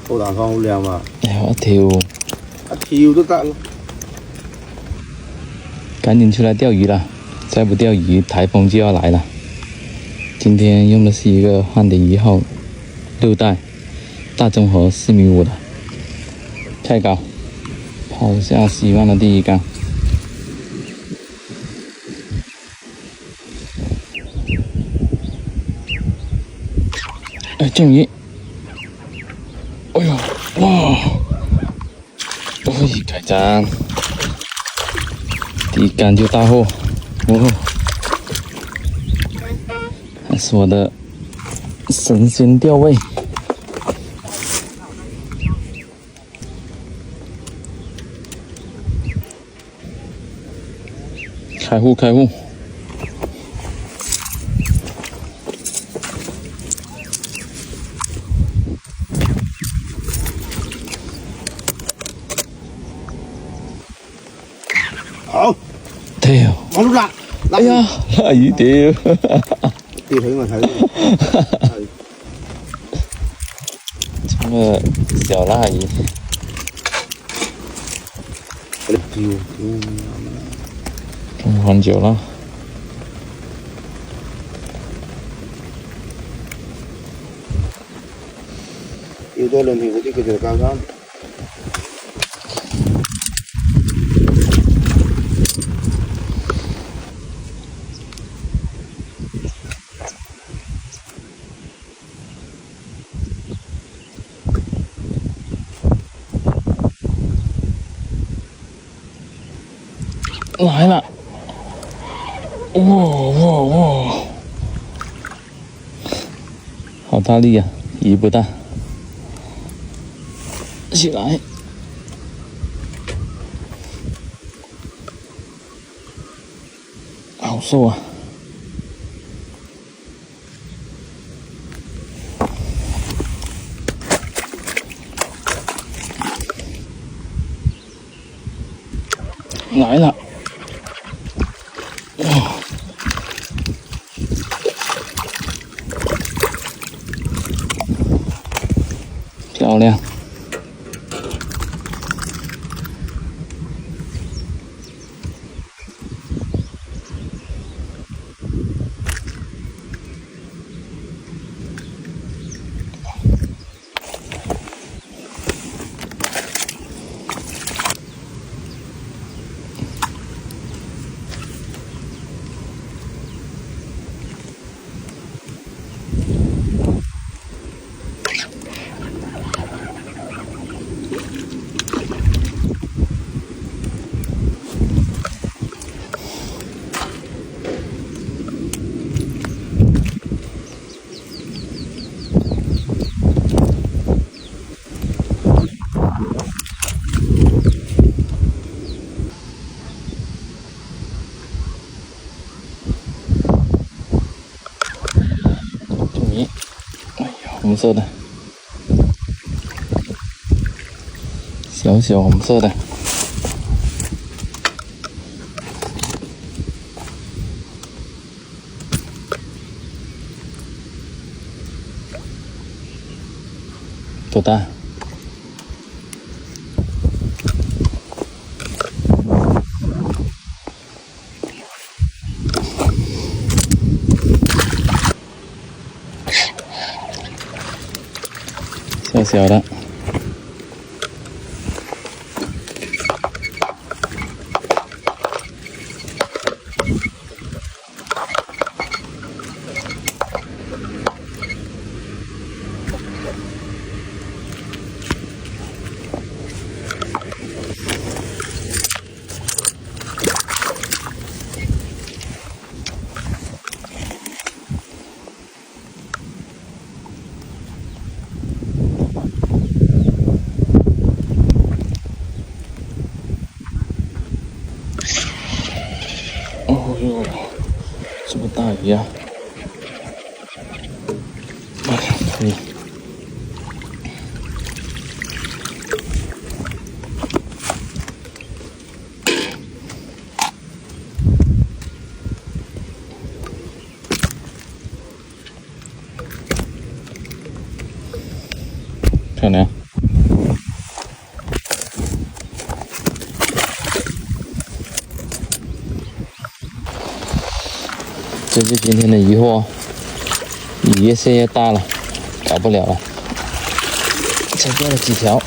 后挡窗户亮嘛。哎，我跳，跳都得了。赶紧出来钓鱼了，再不钓鱼，台风就要来了。今天用的是一个handmade1号6带，大综合4.5米的，太高，抛下希望的第一竿。哎，中鱼！哎呦，哇！哎，开张，第一竿就大货，哦，还是我的神仙钓位。开户，开户！好，对哦，往出拉，哎呀，大鱼屌，跌起我睇到，这个小辣鱼，中环9了。要多2條嗰啲佢就交衫。来了！哇哇哇！好大力呀、鱼不大，起来！好瘦啊！来了！哇，漂亮！红色的，小小红色的，多大？小小的，哦哟，这么大鱼啊！哎，可以。漂亮。这是今天的渔获，鱼越来越大了，搞不了了，才钓了几条。